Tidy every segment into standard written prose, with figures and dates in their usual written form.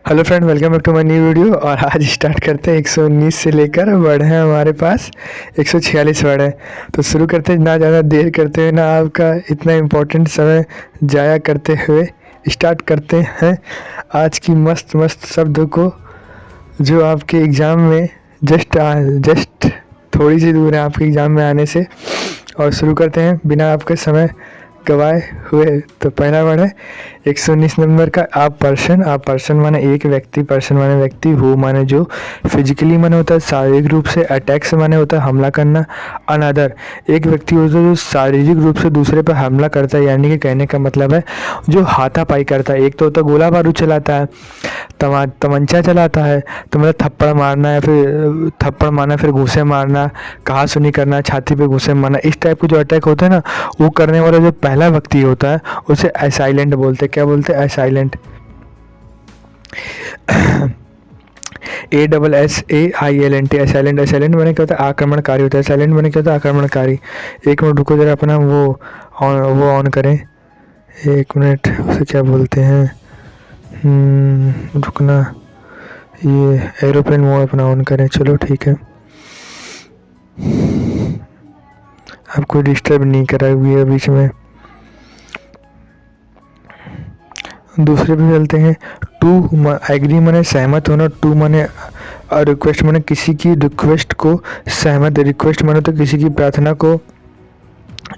Hello friend, welcome back to my new video. और आज start करते हैं 119 से लेकर वर्ड है हमारे पास 146 वर्ड है। तो शुरू करते हैं, ना ज़्यादा देर करते हुए, ना आपका इतना इम्पोर्टेंट समय जाया करते हुए स्टार्ट करते हैं आज की मस्त मस्त शब्द को, जो आपके एग्ज़ाम में जस्ट थोड़ी सी दूर है आपके एग्ज़ाम में आने से। और शुरू करते हैं बिना आपके समय गवाए हुए। तो पहला वर्ड है 119 नंबर का आप पर्सन माने एक व्यक्ति, पर्सन माने व्यक्ति, हु माने जो, फिजिकली माने होता है शारीरिक रूप से, अटैक्स माने होता है हमला करना, अनदर एक व्यक्ति होता है जो शारीरिक रूप से दूसरे पर हमला करता है, यानी कि कहने का मतलब है जो हाथापाई करता है। एक तो होता है गोला बारूद चलाता है, तमंचा चलाता है, तो मतलब थप्पड़ मारना या फिर थप्पड़ मारना, फिर घूंसे मारना, कहा सुनी करना, छाती पे घूंसे मारना, इस टाइप के जो अटैक होते हैं ना, वो करने वाला जो पहला व्यक्ति होता है उसे असाइलेंट बोलते हैं। क्या बोलते हैं? असाइलेंट। ASSAILNT assailant. असाइलेंट मैंने क्या होता है? आक्रमणकारी होता है। साइलेंट मैंने क्या होता है? आक्रमणकारी। एक मिनट रुको जरा, अपना वो ऑन करें। एक मिनट, उसे क्या बोलते हैं? रुकना, ये एरोप्लेन मोड अपना ऑन करें। चलो ठीक है, आपको डिस्टर्ब नहीं करा हुई है बीच में। दूसरे पे चलते हैं। टू एग्री माने सहमत होना, टू माने रिक्वेस्ट माने किसी की रिक्वेस्ट को सहमत, रिक्वेस्ट माने तो किसी की प्रार्थना को,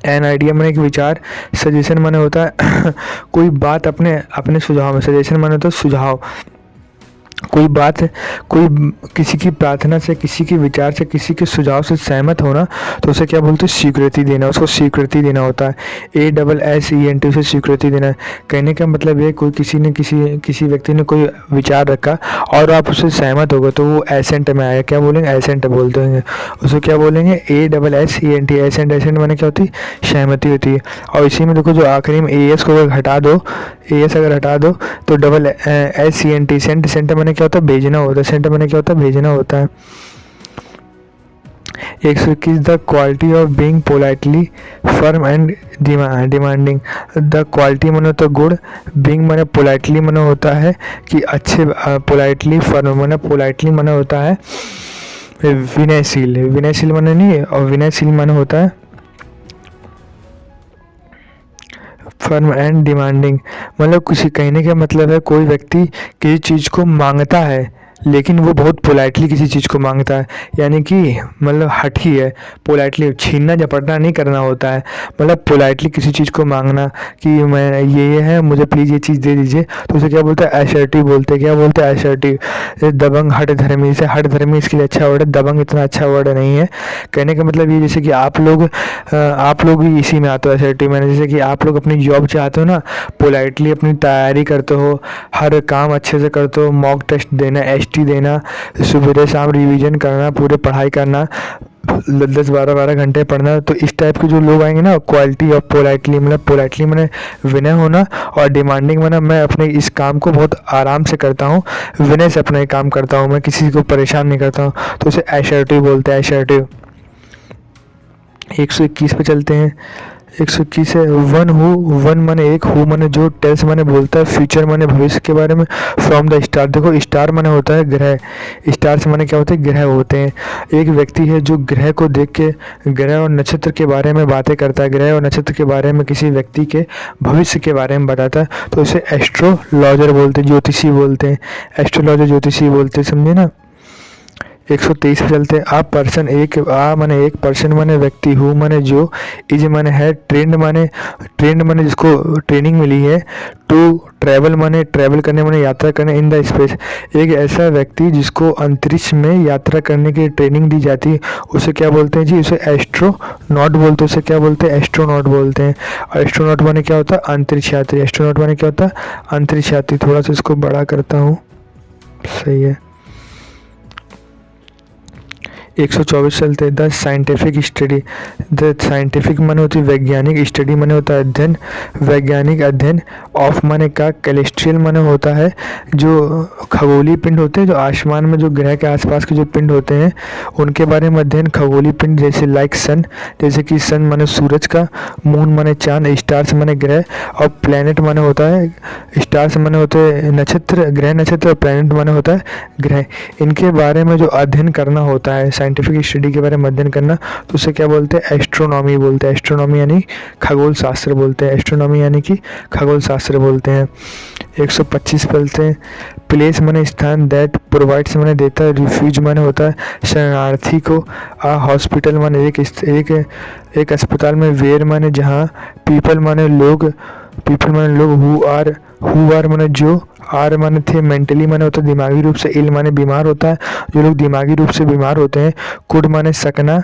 एन आइडिया माने एक विचार, सजेशन माने होता है कोई बात अपने सुझाव में, सजेशन माने तो सुझाव, कोई बात कोई किसी की प्रार्थना से, किसी के विचार से, किसी के सुझाव से सहमत होना, तो उसे क्या बोलते हैं? स्वीकृति देना, उसको स्वीकृति देना होता है। ASSENT, उसे स्वीकृति देना। कहने का मतलब ये, कोई किसी व्यक्ति ने कोई विचार रखा और आप उससे सहमत हो गए तो वो एसेंट में आया। क्या बोलेंगे? एसेंट बोलते हैं। उसे क्या बोलेंगे? ASSENT। एसेंट, एसेंट माने क्या होती है? सहमति होती है। और इसी में देखो, जो आखिरी में AS को अगर हटा दो, AS अगर हटा दो तो SENT, सेंट, सेंट माने क्या होता है? भेजना होता है। सेंट माने क्या होता है? भेजना होता है। 121 the quality of being politely firm and demanding. The quality माने तो गुड, बीइंग माने पोलाइटली माने होता है कि अच्छे, पोलाइटली फर्म माने पोलाइटली माने होता है विनयशील, विनयशील माने नहीं, और विनयशील माने होता है फर्म एंड डिमांडिंग। मतलब किसी, कहने का मतलब है कोई व्यक्ति किसी चीज़ को मांगता है लेकिन वो बहुत पोलाइटली किसी चीज़ को मांगता है, यानी कि मतलब हठी है। पोलाइटली छीनना झपटना नहीं करना होता है, मतलब पोलाइटली किसी चीज़ को मांगना कि मैं ये है, मुझे प्लीज़ ये चीज़ दे दीजिए, तो उसे क्या बोलते हैं? असर्टिव बोलते हैं। क्या बोलते हैं? असर्टिव। दबंग, हठ धर्मी, से हठ धर्मी इसके लिए अच्छा वर्ड है, दबंग इतना अच्छा वर्ड नहीं है। कहने का मतलब ये, जैसे कि आप लोग भी इसी में आते हो असर्टिव मैंने, जैसे कि आप लोग अपनी जॉब चाहते हो ना, पोलाइटली अपनी तैयारी करते हो, हर काम अच्छे से करते हो, मॉक टेस्ट देना, ST देना, सुबह शाम रिवीजन करना, पूरे पढ़ाई करना, 10-12 घंटे पढ़ना। तो इस टाइप के जो लोग आएंगे ना, क्वालिटी ऑफ पोलाइटली, मतलब पोलाइटली मैंने विनय होना, और डिमांडिंग मैंने मैं अपने इस काम को बहुत आराम से करता हूँ, विनय से अपना काम करता हूँ, मैं किसी को परेशान नहीं करता हूँ, तो उसे असर्टिव बोलते हैं। असर्टिव। 121 पे चलते हैं। 121 है वन माने एक, हु माने जो, टेल्स माने बोलता है, फ्यूचर माने भविष्य के बारे में, फ्रॉम द स्टार। देखो, स्टार माने होता है ग्रह, स्टार से माने क्या होते हैं? ग्रह होते हैं। एक व्यक्ति है जो ग्रह को देख के ग्रह और नक्षत्र के बारे में बातें करता है, ग्रह और नक्षत्र के बारे में किसी व्यक्ति के भविष्य के बारे में बताता है, तो उसे एस्ट्रोलॉजर बोलते हैं, ज्योतिषी बोलते हैं। एस्ट्रोलॉजर, ज्योतिषी बोलते हैं, समझे ना। 123 पे चलते हैं। आप पर्सन एक, माने एक, पर्सन माने व्यक्ति, हु माने जो, इज माने है, ट्रेंड माने जिसको ट्रेनिंग मिली है, टू ट्रैवल माने ट्रैवल करने माने यात्रा करने, इन द स्पेस एक ऐसा व्यक्ति जिसको अंतरिक्ष में यात्रा करने की ट्रेनिंग दी जाती है, उसे क्या बोलते हैं जी? उसे एस्ट्रोनॉट बोलते हैं। उसे क्या बोलते हैं? एस्ट्रोनॉट बोलते हैं। और एस्ट्रोनॉट माने क्या होता है? अंतरिक्ष यात्री। एस्ट्रोनॉट माने क्या होता है? अंतरिक्ष यात्री। थोड़ा सा इसको बड़ा करता हूँ, सही है। 124 चलते हैं। The scientific study, the scientific माने होती है वैज्ञानिक, स्टडी माने होता है अध्ययन, वैज्ञानिक अध्ययन, ऑफ माने का, कैलेस्ट्रियल माने होता है जो खगोलीय पिंड होते हैं, जो आसमान में जो ग्रह के आसपास के जो पिंड होते हैं उनके बारे में अध्ययन। खगोलीय पिंड जैसे लाइक सन, जैसे कि सन माने सूरज का, मून माने चांद, स्टार्स माने ग्रह, और प्लैनेट माने होता है, स्टार्स माने होते हैं नक्षत्र, ग्रह नक्षत्र, और प्लैनेट माने होता है ग्रह। इनके बारे में जो अध्ययन करना होता है, साइंटिफिक स्टडी के बारे में अध्ययन करना, तो उसे क्या बोलते हैं? एस्ट्रोनॉमी बोलते हैं। एस्ट्रोनॉमी यानी खगोल शास्त्र बोलते हैं। एस्ट्रोनॉमी यानी कि खगोल शास्त्र बोलते हैं। 125 बोलते हैं। प्लेस माने स्थान, दैट प्रोवाइड्स माने देता है, रिफ्यूज माने होता है शरणार्थी को, आ हॉस्पिटल माने एक अस्पताल में, वेयर माने जहाँ, पीपल माने लोग, पीपल माने लोग, हु आर माने जो, आर माने थे, मेंटली माने होता है दिमागी रूप से, इल माने बीमार होता है, जो लोग दिमागी रूप से बीमार होते हैं, कुड माने सकना,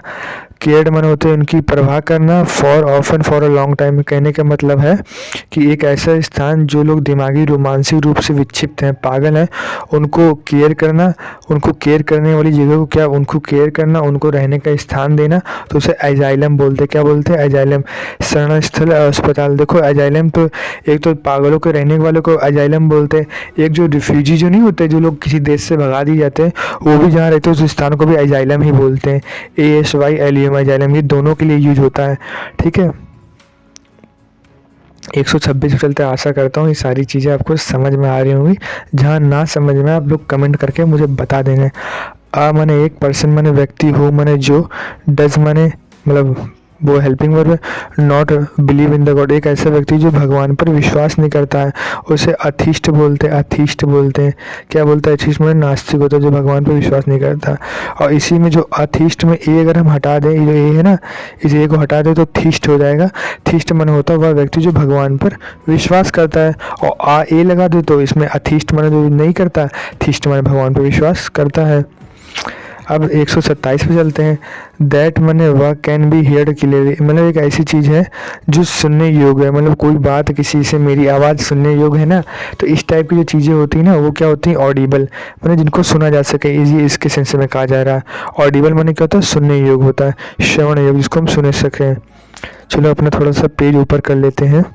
केयर्ड माने होते हैं उनकी परवाह करना, for often for a long time. कहने का मतलब है कि एक ऐसा स्थान जो लोग दिमागी मानसिक रूप से विक्षिप्त हैं, पागल हैं, उनको केयर करना, उनको केयर करने वाली जगह को क्या, उनको केयर करना, उनको रहने का स्थान देना, तो उसे एजाइलम बोलते। क्या बोलते हैं? एजाइलम। शरण स्थल, अस्पताल। देखो एजाइलम तो एक तो पागलों के रहने वालों को एजाइलम बोलते हैं, एक जो रिफ्यूजी जो नहीं होते, जो लोग किसी देश से भगा दिए जाते हैं, वो भी जहाँ रहते हैं उस स्थान को भी एजाइलम ही बोलते हैं। ASYLUM एजाइलम, ये दोनों के लिए यूज होता है। ठीक है। 126 पे चलते। आशा करता हूँ ये सारी चीज़ें आपको समझ में आ रही होंगी। जहाँ ना समझ में आप लोग कमेंट करके मुझे बता देंगे। आ माने एक, पर्सन माने व्यक्ति, हो माने जो, डज माने मतलब वो हेल्पिंग वर्ब है, not believe in the God, एक ऐसा व्यक्ति जो भगवान पर विश्वास नहीं करता है, उसे अथिस्ट बोलते हैं। अथिस्ट बोलते हैं। क्या बोलते हैं? अथिस्ट माने नास्तिक होता है, जो भगवान पर विश्वास नहीं करता। और इसी में जो अथिस्ट में ए अगर हम हटा दें, ये जो ए है ना, इस ए को हटा दें तो थिस्ट हो जाएगा। थिस्ट माने होता है वह व्यक्ति जो भगवान पर विश्वास करता है, और आ ए लगा दे तो इसमें अथिस्ट माने जो नहीं करता, थिस्ट माने भगवान पर विश्वास करता है। अब 127 पे चलते हैं। दैट माने वह, कैन बी हियर्ड क्लियरली, मतलब एक ऐसी चीज़ है जो सुनने योग्य है, मतलब कोई बात किसी से, मेरी आवाज़ सुनने योग्य है ना, तो इस टाइप की जो चीज़ें होती हैं ना, वो क्या होती हैं? ऑडिबल, मतलब जिनको सुना जा सके, इजी इसके सेंस में कहा जा रहा है। ऑडिबल माने क्या होता है? सुनने योग्य होता है, श्रवण योग्य, जिसको हम सुन सकें। चलो अपना थोड़ा सा पेज ऊपर कर लेते हैं।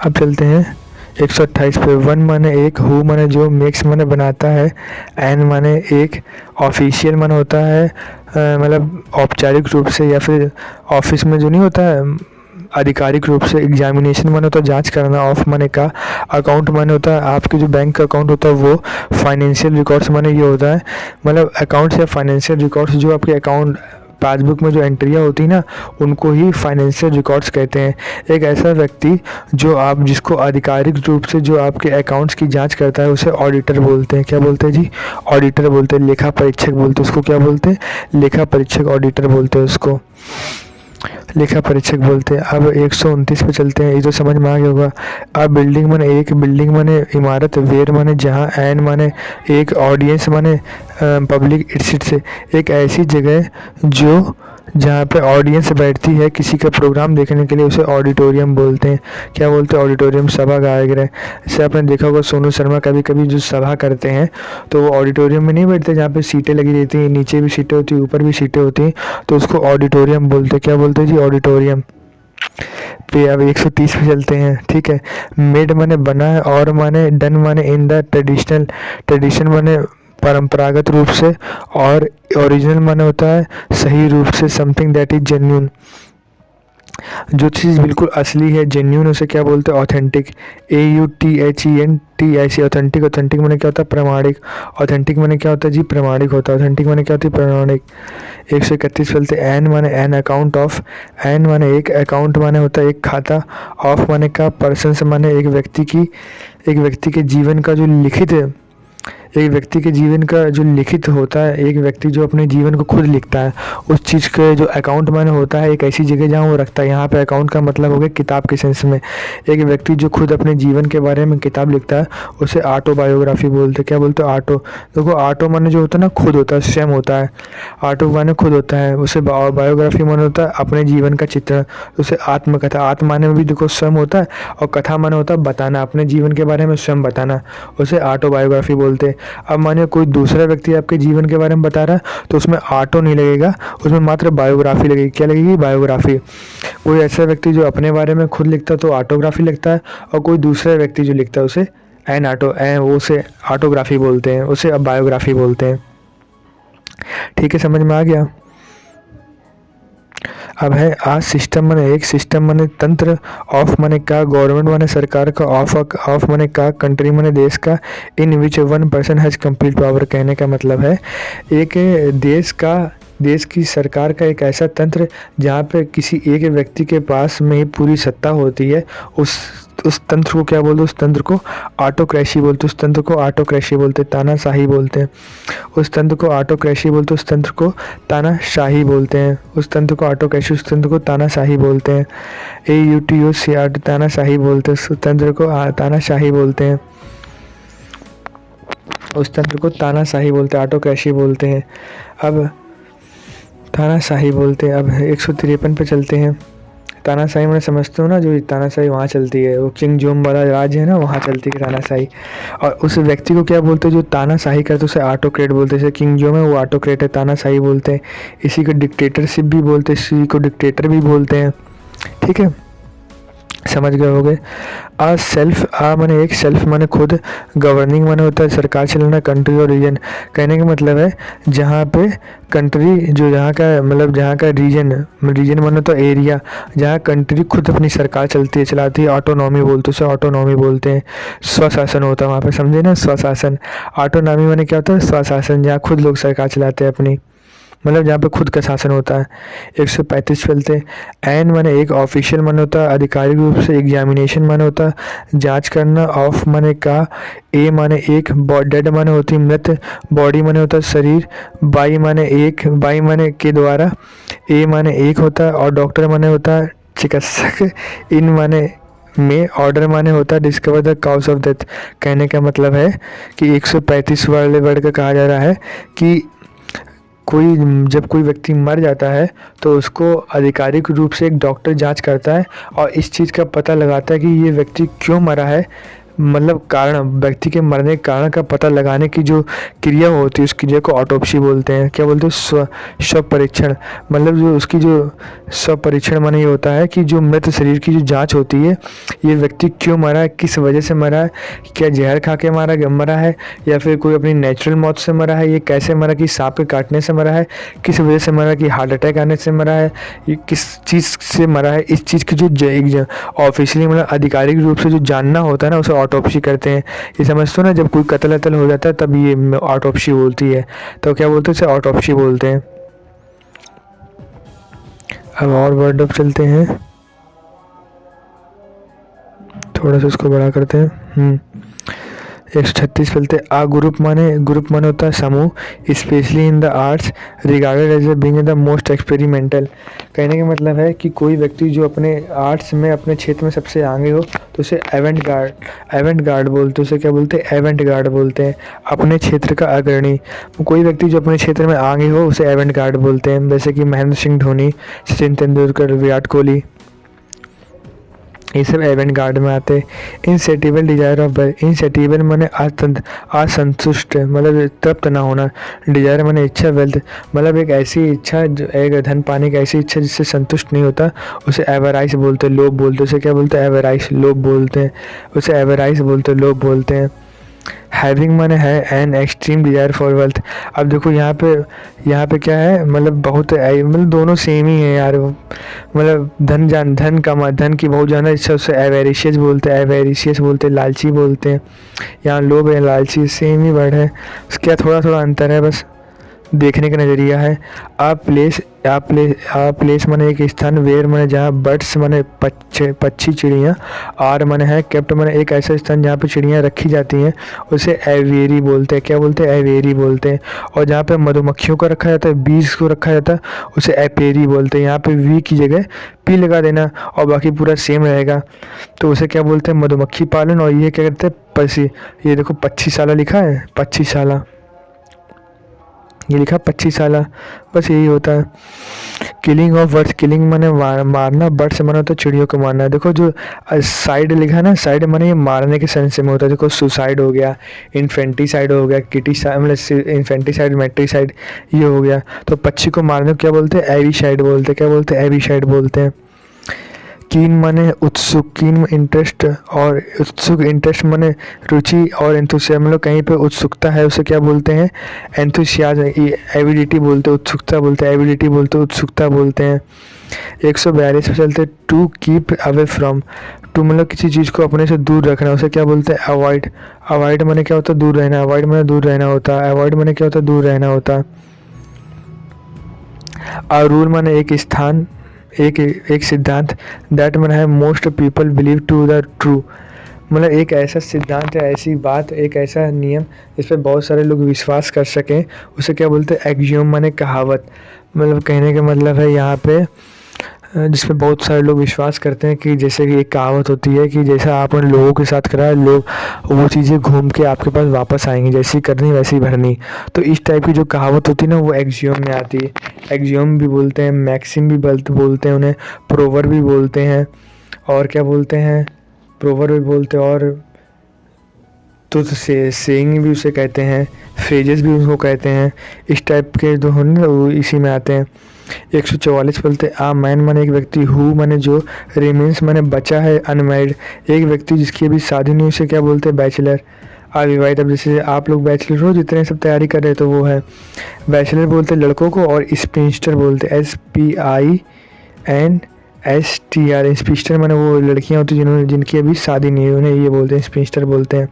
अब चलते हैं 128 पे। वन माने एक, हु माने जो, मेक्स माने बनाता है, एन माने एक, ऑफिशियल माने होता है मतलब औपचारिक रूप से, या फिर ऑफिस में जो नहीं होता है आधिकारिक रूप से। एग्जामिनेशन माने होता है जांच करना, ऑफ माने का, अकाउंट माने होता है आपके जो बैंक का अकाउंट होता है वो, फाइनेंशियल रिकॉर्ड्स माने ये होता है मतलब अकाउंट्स या फाइनेंशियल रिकॉर्ड्स, जो आपके अकाउंट पासबुक में जो एंट्रियाँ होती हैं ना, उनको ही फाइनेंशियल रिकॉर्ड्स कहते हैं। एक ऐसा व्यक्ति जो आप जिसको आधिकारिक रूप से जो आपके अकाउंट्स की जांच करता है, उसे ऑडिटर बोलते हैं। क्या बोलते हैं जी? ऑडिटर बोलते हैं। लेखा परीक्षक बोलते हैं उसको। क्या बोलते हैं? लेखा परीक्षक, ऑडिटर बोलते हैं उसको, लेखा परीक्षक बोलते हैं। अब 129 पे चलते हैं। ये तो समझ में आ गया होगा। अब बिल्डिंग माने एक, बिल्डिंग माने इमारत, वेयर माने जहाँ, एन माने एक, ऑडियंस माने पब्लिक इट्स से एक ऐसी जगह जो जहाँ पे ऑडियंस बैठती है किसी का प्रोग्राम देखने के लिए, उसे ऑडिटोरियम बोलते हैं। क्या बोलते हैं? ऑडिटोरियम, सभागार। जैसे आपने देखा होगा सोनू शर्मा कभी कभी जो सभा करते हैं तो वो ऑडिटोरियम में नहीं बैठते, जहाँ पे सीटें लगी रहती हैं, नीचे भी सीटें होती हैं, ऊपर भी सीटें होती हैं, तो उसको ऑडिटोरियम बोलते हैं। क्या बोलते हैं जी? ऑडिटोरियम पे। अब 130 पे चलते हैं। ठीक है। मेड माने बना है, और माने डन माने इन द ट्रेडिशनल, ट्रेडिशन माने परंपरागत रूप से, और ओरिजिनल माने होता है सही रूप से, समथिंग दैट इज जेन्यून, जो चीज़ बिल्कुल असली है, जेन्यून, उसे क्या बोलते हैं? ऑथेंटिक। AUTHENT authentic. ऑथेंटिक माने क्या होता है? प्रमाणिक। ऑथेंटिक माने क्या होता है जी? प्रमाणिक होता है। ऑथेंटिक माने क्या होती है? प्रमाणिक। 131 चलते। एन माने एन अकाउंट ऑफ, एन माने एक, अकाउंट माने होता है एक खाता, ऑफ माने का, पर्सन माने एक व्यक्ति के जीवन का जो लिखित, एक व्यक्ति के जीवन का जो लिखित होता है, एक व्यक्ति जो अपने जीवन को खुद लिखता है, उस चीज़ के जो अकाउंट माने होता है एक ऐसी जगह जहाँ वो रखता है। यहाँ पे अकाउंट का मतलब हो गया किताब के सेंस में। एक व्यक्ति जो खुद अपने जीवन के बारे में किताब लिखता है उसे ऑटोबायोग्राफी बोलते हैं। क्या बोलते हैं? ऑटो। देखो ऑटो माने जो होता है ना, खुद होता है, स्वयं होता है। ऑटो माने खुद होता है, उसे बायोग्राफी माने होता है अपने जीवन का चित्रण, उसे आत्मकथा। आत्म माने में भी देखो स्वयं होता है, और कथा माने होता है बताना, अपने जीवन के बारे में स्वयं बताना, उसे ऑटोबायोग्राफी बोलते हैं। अब मानिए कोई दूसरा व्यक्ति आपके जीवन के बारे में बता रहा है तो उसमें ऑटो नहीं लगेगा, उसमें मात्र बायोग्राफी लगेगी। क्या लगेगी? बायोग्राफी। कोई ऐसा व्यक्ति जो अपने बारे में खुद लिखता है तो ऑटोग्राफी लिखता है, और कोई दूसरा व्यक्ति जो लिखता है उसे वो उसे ऑटोग्राफी बोलते हैं, उसे अब बायोग्राफी बोलते हैं। ठीक है, समझ में आ गया? अब है आज सिस्टम माने एक, सिस्टम माने तंत्र, ऑफ माने का, गवर्नमेंट माने सरकार का, ऑफ माने का, कंट्री माने देश का, in which one person has complete power. कहने का मतलब है एक देश की सरकार का एक ऐसा तंत्र जहाँ पे किसी एक व्यक्ति के पास में ही पूरी सत्ता होती है। उस तंत्र को क्या बोलते? उस तंत्र को ऑटोक्रेसी बोलते। उस तंत्र को ऑटोक्रेसी बोलते, तानाशाही बोलते हैं। उस तंत्र को ऑटोक्रेसी बोलते, उस तंत्र को तानाशाही बोलते हैं। उस तंत्र को ऑटोक्रेसी, उस तंत्र को तानाशाही बोलते हैं। AUTOC तानाशाही बोलते हैं, उस तंत्र को तानाशाही बोलते हैं। उस तंत्र को तानाशाही बोलते हैं, ऑटोक्रेसी बोलते हैं। अब तानाशाही बोलते हैं। अब 153 पे चलते हैं। तानाशाही मैंने समझते हो ना, जो तानाशाही वहाँ चलती है, वो किंगडम वाला राज्य है ना, वहाँ चलती है तानाशाही। और उस व्यक्ति को क्या बोलते हैं? जो तानाशाही करते उसे ऑटोक्रेट बोलते हैं। जैसे किंगडम है वो ऑटोक्रेट है, तानाशाही बोलते हैं। इसी को डिक्टेटरशिप भी बोलते हैं, इसी को डिक्टेटर भी बोलते हैं। ठीक है, समझ गए होगे? माने एक, सेल्फ माने खुद, गवर्निंग माने होता है सरकार चलाना, कंट्री और रीजन। कहने का मतलब है जहाँ पे कंट्री, जो यहाँ का रीजन माने तो एरिया, जहाँ कंट्री खुद अपनी सरकार चलाती है, ऑटोनॉमी बोलते हैं, उसे ऑटोनॉमी बोलते हैं। स्वशासन होता है वहाँ पे, समझे ना? स्वशासन। ऑटोनॉमी माने क्या होता है? स्वशासन, जहाँ खुद लोग सरकार चलाते हैं अपनी, मतलब जहाँ पे खुद का शासन होता है। 135 चलते। एन माने एक, ऑफिशियल माने होता है आधिकारिक रूप से, एग्जामिनेशन माने होता है जांच करना, ऑफ माने का, ए माने एक, डेड माने होती मृत, बॉडी माने होता है शरीर, बाई माने के द्वारा, ए माने एक होता है, और डॉक्टर माने होता है चिकित्सक, इन माने में, ऑर्डर माने होता है discover the cause of death. कहने का मतलब है कि 135 वाले वर्ड का कहा जा रहा है कि जब कोई व्यक्ति मर जाता है तो उसको आधिकारिक रूप से एक डॉक्टर जांच करता है और इस चीज़ का पता लगाता है कि ये व्यक्ति क्यों मरा है, मतलब कारण, व्यक्ति के मरने के कारण का पता लगाने की जो क्रिया होती है उस क्रिया को ऑटोप्सी बोलते हैं। क्या बोलते हैं? शव परीक्षण। मतलब जो उसकी जो शव परीक्षण माने ये होता है कि जो मृत शरीर की जो जांच होती है, ये व्यक्ति क्यों मरा है, किस वजह से मरा है, क्या जहर खा के मरा है या फिर कोई अपनी नेचुरल मौत से मरा है, ये कैसे मरा, कि सांप के काटने से मरा है, किस वजह से मरा, कि हार्ट अटैक आने से मरा है, ये किस चीज़ से मरा है। इस चीज़ की जो ऑफिशियली मतलब आधिकारिक रूप से जो जानना होता है ना, उसे ऑटोप्सी करते हैं। ये समझते हो ना, जब कोई कत्ल हो जाता है तब ये ऑटोप्सी बोलती है, तो क्या बोलते हैं? इसे ऑटोप्सी बोलते हैं। अब और वर्ड अब चलते हैं, थोड़ा सा उसको बड़ा करते हैं। 136 चलते। ग्रुप माने होता है समूह, specially in the arts regarded as a being the most experimental. कहने का मतलब है कि कोई व्यक्ति जो अपने आर्ट्स में अपने क्षेत्र में सबसे आगे हो तो उसे एवेंट गार्ड बोलते हैं। उसे क्या बोलते हैं? एवेंट गार्ड बोलते हैं। अपने क्षेत्र का अग्रणी, कोई व्यक्ति जो अपने क्षेत्र में आगे हो उसे एवेंट गार्ड बोलते हैं। जैसे कि महेंद्र सिंह धोनी, सचिन तेंदुलकर, विराट कोहली, ये सब एवेंट गार्ड में आते हैं। इनसेटिबल डिजायर ऑफ बर्थ, इनसेटिबल माने असंतुष्ट, मतलब तृप्त ना होना। डिजायर माने इच्छा, वेल्थ मतलब एक ऐसी इच्छा, एक धन पाने की ऐसी इच्छा जिससे संतुष्ट नहीं होता, उसे एवराइस बोलते हैं, लोभ बोलते हैं। उसे क्या बोलते हैं? एवराइस, लोभ बोलते हैं। उसे एवराइस बोलते हैं, लोभ बोलते हैं। हैविंग माने है an extreme desire for wealth. अब देखो यहाँ पे क्या है, मतलब बहुत मतलब दोनों सेम ही है यार, मतलब धन की बहुत ज़्यादा इच्छा, उससे एवेरिशियस बोलते हैं, लालची बोलते हैं। यहाँ लोभ है, लालची सेम ही वर्ड है, उसका थोड़ा थोड़ा अंतर है, बस देखने का नज़रिया है। प्लेस माने एक स्थान, वेयर माने जहाँ, बर्ड्स माने पक्षी चिड़ियाँ, आर माने है, केप्ट माने एक ऐसा स्थान जहाँ पे चिड़ियाँ रखी जाती हैं, उसे एवेरी बोलते हैं। क्या बोलते हैं? एवेरी बोलते हैं। और जहाँ पे मधुमक्खियों को रखा जाता है, बीज को रखा जाता है, उसे एपेरी बोलते हैं। यहाँ पे वी की जगह पी लगा देना और बाकी पूरा सेम रहेगा, तो उसे क्या बोलते हैं? मधुमक्खी पालन। और ये क्या करते हैं? ये देखो 25 साला लिखा है, 25 साला, ये लिखा 25 साल, बस यही होता है। किलिंग ऑफ बर्ड्स, किलिंग माने मारना, बर्ड से माना होता है चिड़ियों को मारना। देखो जो साइड लिखा है ना, साइड माने ये मारने के सेंस में होता है। देखो सुसाइड हो गया, इन्फेंटिसाइड हो गया, किटीसाइड मतलब इन्फेंटिसाइड, मेट्रिसाइड ये हो गया। तो पक्षी को मारने को क्या बोलते हैं? एविसाइड बोलते हैं। क्या बोलते हैं? एविसाइड बोलते हैं। कीन माने उत्सुक, कीन इंटरेस्ट, और उत्सुक इंटरेस्ट माने रुचि, और एंथुसियाज्म मतलब कहीं पे उत्सुकता है उसे क्या बोलते हैं? एंथुसियाज्म। एविडिटी बोलते हैं, उत्सुकता बोलते हैं, एविडिटी बोलते हैं, उत्सुकता बोलते हैं। 142 पे चलते, to keep away from, to मतलब किसी चीज़ को अपने से दूर रखना, उसे क्या बोलते हैं? अवॉइड। अवॉइड माने क्या होता है? दूर रहना। अवॉइड माने दूर रहना होता है। अवॉइड माने क्या होता है? दूर रहना होता है। और रूल माने एक स्थान, एक सिद्धांत। दैट मन है most people believe to the true, मतलब एक ऐसा सिद्धांत है, ऐसी बात, एक ऐसा नियम जिस पर बहुत सारे लोग विश्वास कर सकें, उसे क्या बोलते हैं? एक्सियोम माने कहावत। मतलब कहने का मतलब है यहाँ पे जिस पे बहुत सारे लोग विश्वास करते हैं कि जैसे कि एक कहावत होती है कि जैसा आपने लोगों के साथ करा है, लोग वो चीज़ें घूम के आपके पास वापस आएंगी, जैसी करनी वैसी भरनी। तो इस टाइप की जो कहावत होती है ना, वो एक्सियोम में आती है। एक्सियोम भी बोलते हैं, मैक्सिम भी बोलते हैं उन्हें, प्रोवर भी बोलते हैं, और क्या बोलते हैं? प्रोवर भी बोलते हैं, और तो सेइंग भी उसे कहते हैं, फ्रेजेस भी उसको कहते हैं। इस टाइप के जो होने ना वो इसी में आते हैं। 144 बोलते आ मैन माने एक व्यक्ति, हु माने जो, रिमेन्स माने बचा है, अनमैरिड एक व्यक्ति जिसकी अभी शादी नहीं, उसे क्या बोलते हैं? बैचलर। अविवाहित, अब जैसे आप लोग बैचलर हो, जितने सब तैयारी कर रहे हैं तो वो है बैचलर बोलते हैं लड़कों को, और स्पिंस्टर बोलते हैं, SPINSTR। स्पिंस्टर माने वो लड़कियां होती हैं जिनकी अभी शादी नहीं हुई, उन्हें ये बोलते हैं स्पिंस्टर बोलते हैं।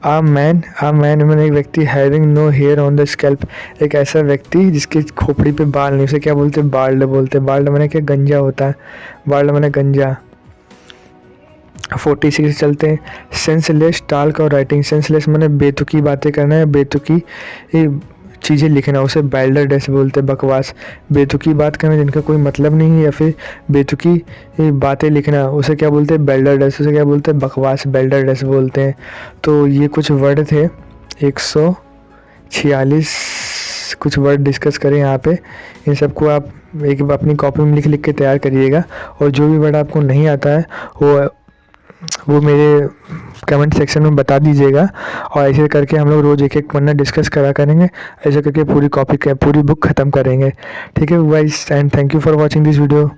आ मैन मैंने एक व्यक्ति, having no hair on the scalp, एक ऐसा व्यक्ति जिसकी खोपड़ी पे बाल नहीं, उसे क्या बोलते हैं? बाल्ड बोलते हैं। बाल्ड माने क्या? गंजा होता है। बाल्ड माने गंजा। 46 चलते हैं, सेंसलेस टॉक और राइटिंग। सेंसलेस माने बेतुकी बातें करना है, बेतुकी चीज़ें लिखना, उसे बैल्डरडेस बोलते हैं, बकवास। बेतुकी बात करना जिनका कोई मतलब नहीं है, या फिर बेतुकी बातें लिखना, उसे क्या बोलते हैं? बैल्डरडेस। उसे क्या बोलते हैं? बकवास, बैल्डरडेस बोलते हैं। तो ये कुछ वर्ड थे, 146 कुछ वर्ड डिस्कस करें यहाँ पे। इन सबको आप एक अपनी कॉपी में लिख के तैयार करिएगा, और जो भी वर्ड आपको नहीं आता है वो मेरे कमेंट सेक्शन में बता दीजिएगा, और ऐसे करके हम लोग रोज़ एक एक पन्ना डिस्कस करा करेंगे। ऐसे करके पूरी बुक ख़त्म करेंगे। ठीक है guys, and thank you for watching this video.